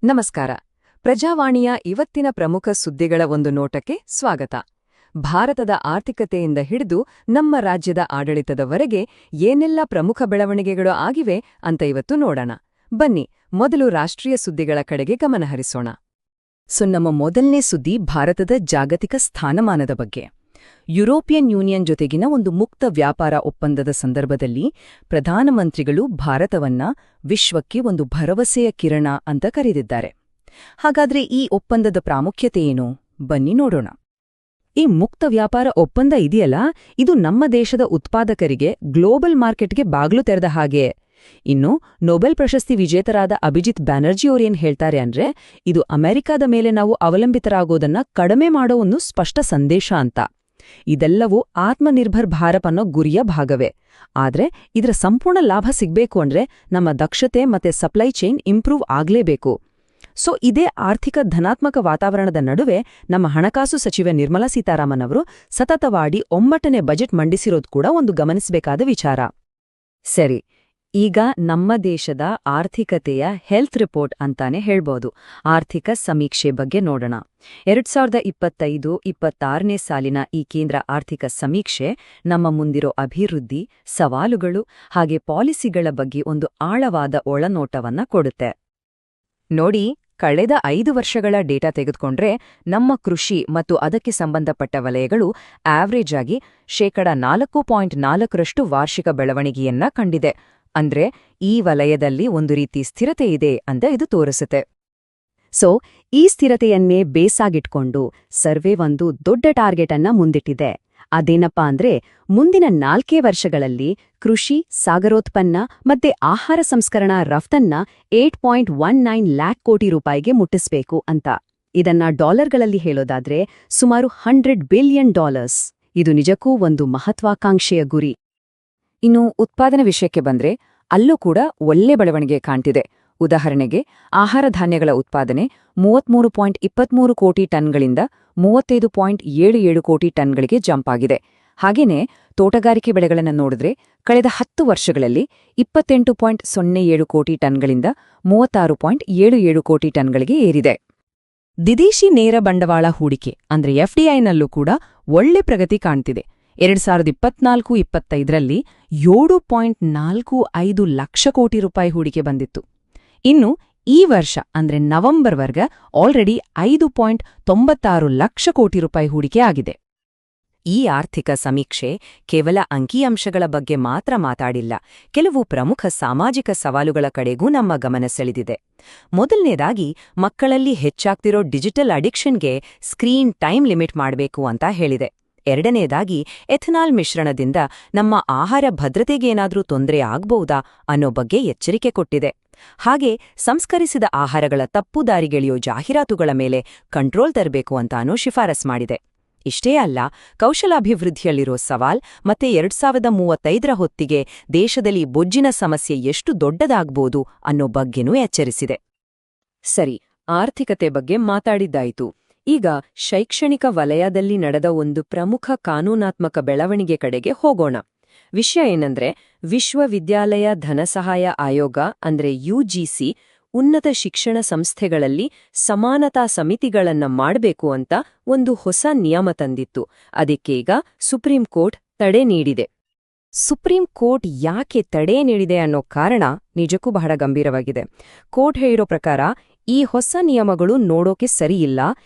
ನಮಸ್ಕಾರ. ಪ್ರಜಾವಾಣಿಯ ಇವತ್ತಿನ ಪ್ರಮುಖ ಸುದ್ದಿಗಳ ಒಂದು ನೋಟಕ್ಕೆ ಸ್ವಾಗತ. ಭಾರತದ ಆರ್ಥಿಕತೆಯಿಂದ ಹಿಡಿದು ನಮ್ಮ ರಾಜ್ಯದ ಆಡಳಿತದವರೆಗೆ ಏನೆಲ್ಲ ಪ್ರಮುಖ ಬೆಳವಣಿಗೆಗಳು ಆಗಿವೆ ಅಂತ ಇವತ್ತು ನೋಡೋಣ. ಬನ್ನಿ, ಮೊದಲು ರಾಷ್ಟ್ರೀಯ ಸುದ್ದಿಗಳ ಕಡೆಗೆ ಗಮನಹರಿಸೋಣ. ನಮ್ಮ ಮೊದಲನೇ ಸುದ್ದಿ ಭಾರತದ ಜಾಗತಿಕ ಸ್ಥಾನಮಾನದ ಬಗ್ಗೆ. ಯುರೋಪಿಯನ್ ಯೂನಿಯನ್ ಜೊತೆಗಿನ ಒಂದು ಮುಕ್ತ ವ್ಯಾಪಾರ ಒಪ್ಪಂದದ ಸಂದರ್ಭದಲ್ಲಿ ಪ್ರಧಾನಮಂತ್ರಿಗಳು ಭಾರತವನ್ನ ವಿಶ್ವಕ್ಕೆ ಒಂದು ಭರವಸೆಯ ಕಿರಣ ಅಂತ ಕರೆದಿದ್ದಾರೆ. ಹಾಗಾದ್ರೆ ಈ ಒಪ್ಪಂದದ ಪ್ರಾಮುಖ್ಯತೆ ಏನು? ಬನ್ನಿ ನೋಡೋಣ. ಈ ಮುಕ್ತ ವ್ಯಾಪಾರ ಒಪ್ಪಂದ ಇದೆಯಲ್ಲ, ಇದು ನಮ್ಮ ದೇಶದ ಉತ್ಪಾದಕರಿಗೆ ಗ್ಲೋಬಲ್ ಮಾರ್ಕೆಟ್ಗೆ ಬಾಗ್ಲು ತೆರೆದ ಹಾಗೆ. ಇನ್ನು ನೊಬೆಲ್ ಪ್ರಶಸ್ತಿ ವಿಜೇತರಾದ ಅಭಿಜಿತ್ ಬ್ಯಾನರ್ಜಿಯವರೇನ್ ಹೇಳ್ತಾರೆ ಅಂದ್ರೆ, ಇದು ಅಮೆರಿಕದ ಮೇಲೆ ನಾವು ಅವಲಂಬಿತರಾಗೋದನ್ನ ಕಡಿಮೆ ಮಾಡೋ ಒಂದು ಸ್ಪಷ್ಟ ಸಂದೇಶ ಅಂತ. ಇದೆಲ್ಲವೂ ಆತ್ಮನಿರ್ಭರ್ ಭಾರತ್ ಅನ್ನೋ ಗುರಿಯ ಭಾಗವೇ. ಆದ್ರೆ ಇದರ ಸಂಪೂರ್ಣ ಲಾಭ ಸಿಗ್ಬೇಕು ಅಂದ್ರೆ ನಮ್ಮ ದಕ್ಷತೆ ಮತ್ತೆ ಸಪ್ಲೈ ಚೈನ್ ಇಂಪ್ರೂವ್ ಆಗ್ಲೇಬೇಕು. ಇದೇ ಆರ್ಥಿಕ ಧನಾತ್ಮಕ ವಾತಾವರಣದ ನಡುವೆ ನಮ್ಮ ಹಣಕಾಸು ಸಚಿವೆ ನಿರ್ಮಲಾ ಸೀತಾರಾಮನ್ ಅವರು ಸತತವಾಗಿ ಒಮ್ಮಟ್ಟನೆ ಬಜೆಟ್ ಮಂಡಿಸಿರೋದು ಕೂಡ ಒಂದು ಗಮನಿಸಬೇಕಾದ ವಿಚಾರ. ಸರಿ, ಈಗ ನಮ್ಮ ದೇಶದ ಆರ್ಥಿಕತೆಯ ಹೆಲ್ತ್ ರಿಪೋರ್ಟ್ ಅಂತಾನೆ ಹೇಳ್ಬೋದು. ಆರ್ಥಿಕ ಸಮೀಕ್ಷೆ ಬಗ್ಗೆ ನೋಡೋಣ. 2025-26ನೇ ಸಾಲಿನ ಈ ಕೇಂದ್ರ ಆರ್ಥಿಕ ಸಮೀಕ್ಷೆ ನಮ್ಮ ಮುಂದಿರೋ ಅಭಿವೃದ್ಧಿ, ಸವಾಲುಗಳು ಹಾಗೆ ಪಾಲಿಸಿಗಳ ಬಗ್ಗೆ ಒಂದು ಆಳವಾದ ಒಳನೋಟವನ್ನ ಕೊಡುತ್ತೆ. ನೋಡಿ, ಕಳೆದ 5 ವರ್ಷಗಳ ಡೇಟಾ ತೆಗೆದುಕೊಂಡ್ರೆ ನಮ್ಮ ಕೃಷಿ ಮತ್ತು ಅದಕ್ಕೆ ಸಂಬಂಧಪಟ್ಟ ವಲಯಗಳು ಆವ್ರೇಜ್ ಆಗಿ 4.4% ವಾರ್ಷಿಕ ಬೆಳವಣಿಗೆಯನ್ನ ಕಂಡಿದೆ. ಅಂದ್ರೆ ಈ ವಲಯದಲ್ಲಿ ಒಂದು ರೀತಿ ಸ್ಥಿರತೆ ಇದೆ ಅಂತ ಇದು ತೋರಿಸುತ್ತೆ. ಈ ಸ್ಥಿರತೆಯನ್ನೇ ಬೇಸಾಗಿಟ್ಕೊಂಡು ಸರ್ವೆ ಒಂದು ದೊಡ್ಡ ಟಾರ್ಗೆಟ್ ಅನ್ನ ಮುಂದಿಟ್ಟಿದೆ. ಅದೇನಪ್ಪಾ ಅಂದ್ರೆ, ಮುಂದಿನ 4 ವರ್ಷಗಳಲ್ಲಿ ಕೃಷಿ, ಸಾಗರೋತ್ಪನ್ನ ಮತ್ತೆ ಆಹಾರ ಸಂಸ್ಕರಣಾ ರಫ್ತನ್ನ 8.19 ಲ್ಯಾಕ್ ಕೋಟಿ ರೂಪಾಯಿಗೆ ಮುಟ್ಟಿಸ್ಬೇಕು ಅಂತ. ಇದನ್ನ ಡಾಲರ್ಗಳಲ್ಲಿ ಹೇಳೋದಾದ್ರೆ ಸುಮಾರು $100 ಬಿಲಿಯನ್. ಇದು ನಿಜಕ್ಕೂ ಒಂದು ಮಹತ್ವಾಕಾಂಕ್ಷೆಯ ಗುರಿ. ಇನ್ನು ಉತ್ಪಾದನೆ ವಿಷಯಕ್ಕೆ ಬಂದ್ರೆ ಅಲ್ಲೂ ಕೂಡ ಒಳ್ಳೆ ಬೆಳವಣಿಗೆ ಕಾಣ್ತಿದೆ. ಉದಾಹರಣೆಗೆ, ಆಹಾರ ಧಾನ್ಯಗಳ ಉತ್ಪಾದನೆ 33.23 ಕೋಟಿ ಟನ್ಗಳಿಂದ 35.77 ಕೋಟಿ ಟನ್ಗಳಿಗೆ ಜಂಪ್ ಆಗಿದೆ. ಹಾಗೇನೇ ತೋಟಗಾರಿಕೆ ಬೆಳೆಗಳನ್ನು ನೋಡಿದ್ರೆ ಕಳೆದ 10 ವರ್ಷಗಳಲ್ಲಿ 28.07 ಕೋಟಿ ಟನ್ಗಳಿಂದ 36.77 ಕೋಟಿ ಟನ್ಗಳಿಗೆ ಏರಿದೆ. ವಿದೇಶಿ ನೇರ ಬಂಡವಾಳ ಹೂಡಿಕೆ ಅಂದ್ರೆ FDIನಲ್ಲೂ ಕೂಡ ಒಳ್ಳೆ ಪ್ರಗತಿ ಕಾಣ್ತಿದೆ. 2024-25ರಲ್ಲಿ 7.45 ಲಕ್ಷ ಕೋಟಿ ರೂಪಾಯಿ ಹೂಡಿಕೆ ಬಂದಿತ್ತು. ಇನ್ನು ಈ ವರ್ಷ ಅಂದ್ರೆ ನವೆಂಬರ್ವರೆಗ ಆಲ್ರೆಡಿ 5.96 ಲಕ್ಷ ಕೋಟಿ ರೂಪಾಯಿ ಹೂಡಿಕೆ ಆಗಿದೆ. ಈ ಆರ್ಥಿಕ ಸಮೀಕ್ಷೆ ಕೇವಲ ಅಂಕಿಅಂಶಗಳ ಬಗ್ಗೆ ಮಾತ್ರ ಮಾತಾಡಿಲ್ಲ, ಕೆಲವು ಪ್ರಮುಖ ಸಾಮಾಜಿಕ ಸವಾಲುಗಳ ಕಡೆಗೂ ನಮ್ಮ ಗಮನ ಸೆಳೆದಿದೆ. ಮೊದಲನೇದಾಗಿ, ಮಕ್ಕಳಲ್ಲಿ ಹೆಚ್ಚಾಗ್ತಿರೋ ಡಿಜಿಟಲ್ ಅಡಿಕ್ಷನ್ಗೆ ಸ್ಕ್ರೀನ್ ಟೈಮ್ ಲಿಮಿಟ್ ಮಾಡಬೇಕು ಅಂತ ಹೇಳಿದೆ. ಎರಡನೇದಾಗಿ, ಎಥನಾಲ್ ಮಿಶ್ರಣದಿಂದ ನಮ್ಮ ಆಹಾರ ಭದ್ರತೆಗೇನಾದ್ರೂ ತೊಂದರೆ ಆಗ್ಬಹುದಾ ಅನ್ನೋ ಬಗ್ಗೆ ಎಚ್ಚರಿಕೆ ಕೊಟ್ಟಿದೆ. ಹಾಗೆ ಸಂಸ್ಕರಿಸಿದ ಆಹಾರಗಳ ತಪ್ಪುದಾರಿಗೆಳೆಯೋ ಜಾಹೀರಾತುಗಳ ಮೇಲೆ ಕಂಟ್ರೋಲ್ ತರಬೇಕು ಅಂತಾನೂ ಶಿಫಾರಸ್ ಮಾಡಿದೆ. ಇಷ್ಟೇ ಅಲ್ಲ, ಕೌಶಲಾಭಿವೃದ್ಧಿಯಲ್ಲಿರೋ ಸವಾಲ್ ಮತ್ತೆ 2035ರ ಹೊತ್ತಿಗೆ ದೇಶದಲ್ಲಿ ಬೊಜ್ಜಿನ ಸಮಸ್ಯೆ ಎಷ್ಟು ದೊಡ್ಡದಾಗ್ಬೋದು ಅನ್ನೋ ಬಗ್ಗೆನೂ ಎಚ್ಚರಿಸಿದೆ. ಸರಿ, ಆರ್ಥಿಕತೆ ಬಗ್ಗೆ ಮಾತಾಡಿದ್ದಾಯಿತು. ಈಗ ಶೈಕ್ಷಣಿಕ ವಲಯದಲ್ಲಿ ನಡೆದ ಒಂದು ಪ್ರಮುಖ ಕಾನೂನಾತ್ಮಕ ಬೆಳವಣಿಗೆ ಕಡೆಗೆ ಹೋಗೋಣ. ವಿಷಯ ಏನಂದ್ರೆ, ವಿಶ್ವವಿದ್ಯಾಲಯ ಧನಸಹಾಯ ಆಯೋಗ ಅಂದ್ರೆ UGC ಉನ್ನತ ಶಿಕ್ಷಣ ಸಂಸ್ಥೆಗಳಲ್ಲಿ ಸಮಾನತಾ ಸಮಿತಿಗಳನ್ನ ಮಾಡಬೇಕು ಅಂತ ಒಂದು ಹೊಸ ನಿಯಮ ತಂದಿತ್ತು. ಅದಕ್ಕೆ ಈಗ ಸುಪ್ರೀಂ ಕೋರ್ಟ್ ತಡೆ ನೀಡಿದೆ. ಸುಪ್ರೀಂ ಕೋರ್ಟ್ ಯಾಕೆ ತಡೆ ನೀಡಿದೆ ಅನ್ನೋ ಕಾರಣ ನಿಜಕ್ಕೂ ಬಹಳ ಗಂಭೀರವಾಗಿದೆ. ಕೋರ್ಟ್ ಹೇಳಿರೋ ಪ್ರಕಾರ ಈ ಹೊಸ ನಿಯಮಗಳು ನೋಡೋಕೆ ಸರಿಯಿಲ್ಲ,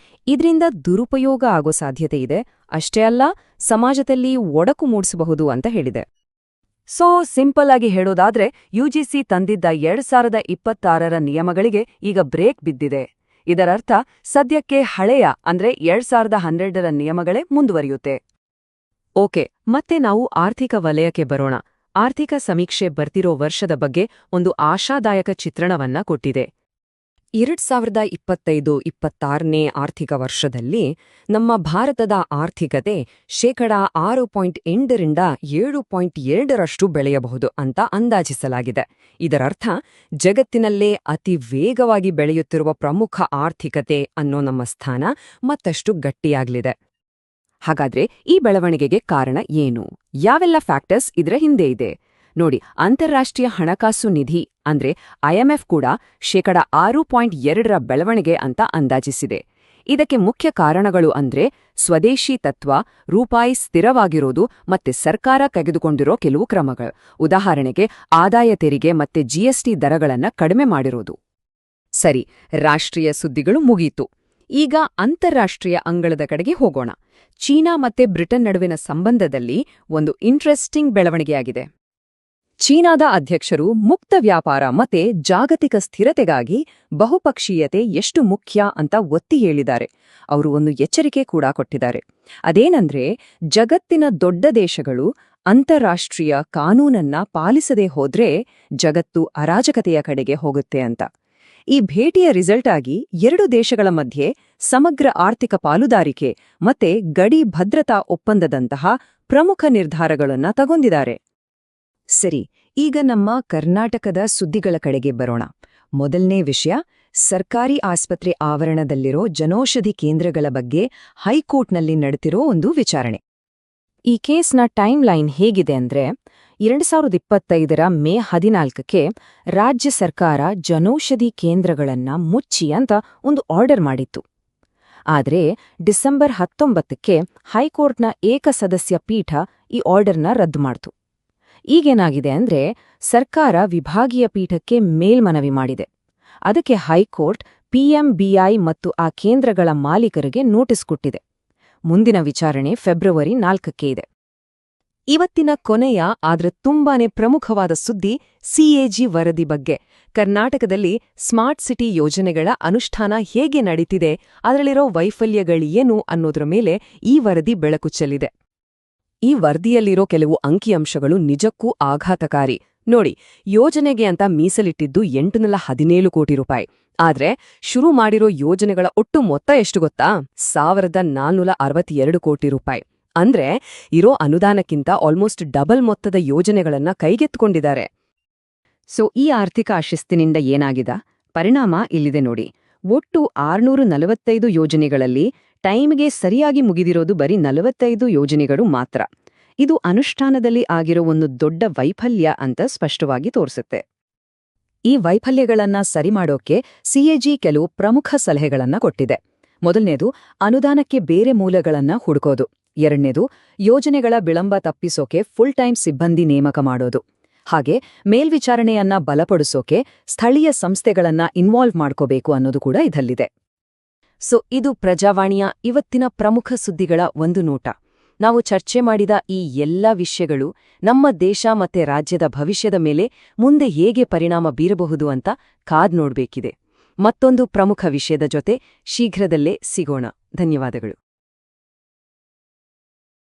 ಇದರಿಂದ ದುರುಪಯೋಗ ಆಗೋ ಸಾಧ್ಯತೆ ಇದೆ. ಅಷ್ಟೇ ಅಲ್ಲ, ಸಮಾಜದಲ್ಲಿ ಒಡಕು ಮೂಡಿಸಬಹುದು ಅಂತ ಹೇಳಿದೆ. ಸಿಂಪಲ್ ಆಗಿ ಹೇಳೋದಾದ್ರೆ, UGC ತಂದಿದ್ದ 2026ರ ನಿಯಮಗಳಿಗೆ ಈಗ ಬ್ರೇಕ್ ಬಿದ್ದಿದೆ. ಇದರರ್ಥ ಸದ್ಯಕ್ಕೆ ಹಳೆಯ ಅಂದ್ರೆ 2012ರ ನಿಯಮಗಳೇ ಮುಂದುವರಿಯುತ್ತೆ. ಓಕೆ, ಮತ್ತೆ ನಾವು ಆರ್ಥಿಕ ವಲಯಕ್ಕೆ ಬರೋಣ. ಆರ್ಥಿಕ ಸಮೀಕ್ಷೆ ಬರ್ತಿರೋ ವರ್ಷದ ಬಗ್ಗೆ ಒಂದು ಆಶಾದಾಯಕ ಚಿತ್ರಣವನ್ನ ಕೊಟ್ಟಿದೆ. 2025-26ನೇ ಆರ್ಥಿಕ ವರ್ಷದಲ್ಲಿ ನಮ್ಮ ಭಾರತದ ಆರ್ಥಿಕತೆ 6.8ರಿಂದ 7.2ರಷ್ಟು ಬೆಳೆಯಬಹುದು ಅಂತ ಅಂದಾಜಿಸಲಾಗಿದೆ. ಇದರರ್ಥ ಜಗತ್ತಿನಲ್ಲೇ ಅತಿ ವೇಗವಾಗಿ ಬೆಳೆಯುತ್ತಿರುವ ಪ್ರಮುಖ ಆರ್ಥಿಕತೆ ಅನ್ನೋ ನಮ್ಮ ಸ್ಥಾನ ಮತ್ತಷ್ಟು ಗಟ್ಟಿಯಾಗಲಿದೆ. ಹಾಗಾದ್ರೆ ಈ ಬೆಳವಣಿಗೆಗೆ ಕಾರಣ ಏನು? ಯಾವೆಲ್ಲ ಫ್ಯಾಕ್ಟರ್ಸ್ ಇದರ ಹಿಂದೆ ಇದೆ? ನೋಡಿ, ಅಂತಾರಾಷ್ಟ್ರೀಯ ಹಣಕಾಸು ನಿಧಿ ಅಂದ್ರೆ IMF ಕೂಡ 6.2% ಬೆಳವಣಿಗೆ ಅಂತ ಅಂದಾಜಿಸಿದೆ. ಇದಕ್ಕೆ ಮುಖ್ಯ ಕಾರಣಗಳು ಅಂದ್ರೆ ಸ್ವದೇಶಿ ತತ್ವ, ರೂಪಾಯಿ ಸ್ಥಿರವಾಗಿರೋದು ಮತ್ತೆ ಸರ್ಕಾರ ತೆಗೆದುಕೊಂಡಿರೋ ಕೆಲವು ಕ್ರಮಗಳು. ಉದಾಹರಣೆಗೆ ಆದಾಯ ತೆರಿಗೆ ಮತ್ತೆ GST ದರಗಳನ್ನ ಕಡಿಮೆ ಮಾಡಿರೋದು. ಸರಿ, ರಾಷ್ಟ್ರೀಯ ಸುದ್ದಿಗಳು ಮುಗೀತು. ಈಗ ಅಂತಾರಾಷ್ಟ್ರೀಯ ಅಂಗಳದ ಕಡೆಗೆ ಹೋಗೋಣ. ಚೀನಾ ಮತ್ತೆ ಬ್ರಿಟನ್ ನಡುವಿನ ಸಂಬಂಧದಲ್ಲಿ ಒಂದು ಇಂಟ್ರೆಸ್ಟಿಂಗ್ ಬೆಳವಣಿಗೆಯಾಗಿದೆ. ಚೀನಾದ ಅಧ್ಯಕ್ಷರು ಮುಕ್ತ ವ್ಯಾಪಾರ ಮತ್ತೆ ಜಾಗತಿಕ ಸ್ಥಿರತೆಗಾಗಿ ಬಹುಪಕ್ಷೀಯತೆ ಎಷ್ಟು ಮುಖ್ಯ ಅಂತ ಒತ್ತಿ ಹೇಳಿದ್ದಾರೆ. ಅವರು ಒಂದು ಎಚ್ಚರಿಕೆ ಕೂಡ ಕೊಟ್ಟಿದ್ದಾರೆ. ಅದೇನಂದ್ರೆ, ಜಗತ್ತಿನ ದೊಡ್ಡ ದೇಶಗಳು ಅಂತಾರಾಷ್ಟ್ರೀಯ ಕಾನೂನನ್ನ ಪಾಲಿಸದೇ ಹೋದ್ರೆ ಜಗತ್ತು ಅರಾಜಕತೆಯ ಕಡೆಗೆ ಹೋಗುತ್ತೆ ಅಂತ. ಈ ಭೇಟಿಯ ರಿಸಲ್ಟ್ ಆಗಿ ಎರಡು ದೇಶಗಳ ಮಧ್ಯೆ ಸಮಗ್ರ ಆರ್ಥಿಕ ಪಾಲುದಾರಿಕೆ ಮತ್ತೆ ಗಡಿ ಭದ್ರತಾ ಒಪ್ಪಂದದಂತಹ ಪ್ರಮುಖ ನಿರ್ಧಾರಗಳನ್ನ ತಗೊಂಡಿದ್ದಾರೆ. ಸರಿ, ಈಗ ನಮ್ಮ ಕರ್ನಾಟಕದ ಸುದ್ದಿಗಳ ಕಡೆಗೆ ಬರೋಣ. ಮೊದಲನೇ ವಿಷಯ, ಸರ್ಕಾರಿ ಆಸ್ಪತ್ರೆ ಆವರಣದಲ್ಲಿರೋ ಜನೌಷಧಿ ಕೇಂದ್ರಗಳ ಬಗ್ಗೆ ಹೈಕೋರ್ಟ್ನಲ್ಲಿ ನಡೆದಿರೋ ಒಂದು ವಿಚಾರಣೆ. ಈ ಕೇಸ್ನ ಟೈಮ್ ಲೈನ್ ಹೇಗಿದೆ ಅಂದ್ರೆ, 2025 ಮೇ 14ಕ್ಕೆ ರಾಜ್ಯ ಸರ್ಕಾರ ಜನೌಷಧಿ ಕೇಂದ್ರಗಳನ್ನ ಮುಚ್ಚಿ ಅಂತ ಒಂದು ಆರ್ಡರ್ ಮಾಡಿತ್ತು. ಆದರೆ ಡಿಸೆಂಬರ್ 19ಕ್ಕೆ ಹೈಕೋರ್ಟ್ನ ಏಕಸದಸ್ಯ ಪೀಠ ಈ ಆರ್ಡರ್ನ ರದ್ದು ಮಾಡ್ತು. ಈಗೇನಾಗಿದೆ ಅಂದ್ರೆ, ಸರ್ಕಾರ ವಿಭಾಗೀಯ ಪೀಠಕ್ಕೆ ಮೇಲ್ಮನವಿ ಮಾಡಿದೆ. ಅದಕ್ಕೆ ಹೈಕೋರ್ಟ್ PMBI ಮತ್ತು ಆ ಕೇಂದ್ರಗಳ ಮಾಲೀಕರಿಗೆ ನೋಟಿಸ್ ಕೊಟ್ಟಿದೆ. ಮುಂದಿನ ವಿಚಾರಣೆ ಫೆಬ್ರವರಿ 4ಕ್ಕೆ ಇದೆ. ಇವತ್ತಿನ ಕೊನೆಯ ಆದ್ರೆ ತುಂಬಾನೇ ಪ್ರಮುಖವಾದ ಸುದ್ದಿ CAG ವರದಿ ಬಗ್ಗೆ. ಕರ್ನಾಟಕದಲ್ಲಿ ಸ್ಮಾರ್ಟ್ ಸಿಟಿ ಯೋಜನೆಗಳ ಅನುಷ್ಠಾನ ಹೇಗೆ ನಡೀತಿದೆ, ಅದರಲ್ಲಿರೋ ವೈಫಲ್ಯಗಳೇನು ಅನ್ನೋದ್ರ ಮೇಲೆ ಈ ವರದಿ ಬೆಳಕು ಚೆಲ್ಲಿದೆ. ಈ ವರದಿಯಲ್ಲಿರೋ ಕೆಲವು ಅಂಕಿಅಂಶಗಳು ನಿಜಕ್ಕೂ ಆಘಾತಕಾರಿ. ನೋಡಿ, ಯೋಜನೆಗೆ ಅಂತ ಮೀಸಲಿಟ್ಟಿದ್ದು 817 ಕೋಟಿ ರೂಪಾಯಿ. ಆದ್ರೆ ಶುರು ಮಾಡಿರೋ ಯೋಜನೆಗಳ ಒಟ್ಟು ಮೊತ್ತ ಎಷ್ಟು ಗೊತ್ತಾ? 1462 ಕೋಟಿ ರೂಪಾಯಿ. ಅಂದ್ರೆ ಇರೋ ಅನುದಾನಕ್ಕಿಂತ ಆಲ್ಮೋಸ್ಟ್ ಡಬಲ್ ಮೊತ್ತದ ಯೋಜನೆಗಳನ್ನ ಕೈಗೆತ್ತಿಕೊಂಡಿದ್ದಾರೆ. ಸೊ ಈ ಆರ್ಥಿಕ ಅಶಿಸ್ತಿನಿಂದ ಏನಾಗಿದ ಪರಿಣಾಮ ಇಲ್ಲಿದೆ ನೋಡಿ. ಒಟ್ಟು 645 ಯೋಜನೆಗಳಲ್ಲಿ ಟೈಮ್ಗೆ ಸರಿಯಾಗಿ ಮುಗಿದಿರೋದು ಬರೀ 45 ಯೋಜನೆಗಳು ಮಾತ್ರ. ಇದು ಅನುಷ್ಠಾನದಲ್ಲಿ ಆಗಿರೋ ಒಂದು ದೊಡ್ಡ ವೈಫಲ್ಯ ಅಂತ ಸ್ಪಷ್ಟವಾಗಿ ತೋರಿಸುತ್ತೆ. ಈ ವೈಫಲ್ಯಗಳನ್ನ ಸರಿಮಾಡೋಕೆ CAG ಕೆಲವು ಪ್ರಮುಖ ಸಲಹೆಗಳನ್ನ ಕೊಟ್ಟಿದೆ. ಮೊದಲನೇದು, ಅನುದಾನಕ್ಕೆ ಬೇರೆ ಮೂಲಗಳನ್ನ ಹುಡುಕೋದು. ಎರಡನೇದು, ಯೋಜನೆಗಳ ವಿಳಂಬ ತಪ್ಪಿಸೋಕೆ ಫುಲ್ ಟೈಮ್ ಸಿಬ್ಬಂದಿ ನೇಮಕ ಮಾಡೋದು. ಹಾಗೆ ಮೇಲ್ವಿಚಾರಣೆಯನ್ನ ಬಲಪಡಿಸೋಕೆ ಸ್ಥಳೀಯ ಸಂಸ್ಥೆಗಳನ್ನ ಇನ್ವಾಲ್ವ್ ಮಾಡ್ಕೋಬೇಕು ಅನ್ನೋದು ಕೂಡ ಇದರಲ್ಲಿದೆ. ಸೊ ಇದು ಪ್ರಜಾವಾಣಿಯ ಇವತ್ತಿನ ಪ್ರಮುಖ ಸುದ್ದಿಗಳ ಒಂದು ನೋಟ. ನಾವು ಚರ್ಚೆ ಮಾಡಿದ ಈ ಎಲ್ಲ ವಿಷಯಗಳು ನಮ್ಮ ದೇಶ ಮತ್ತೆ ರಾಜ್ಯದ ಭವಿಷ್ಯದ ಮೇಲೆ ಮುಂದೆ ಹೇಗೆ ಪರಿಣಾಮ ಬೀರಬಹುದು ಅಂತ ಕಾದ್ ನೋಡ್ಬೇಕಿದೆ. ಮತ್ತೊಂದು ಪ್ರಮುಖ ವಿಷಯದ ಜೊತೆ ಶೀಘ್ರದಲ್ಲೇ ಸಿಗೋಣ. ಧನ್ಯವಾದಗಳು.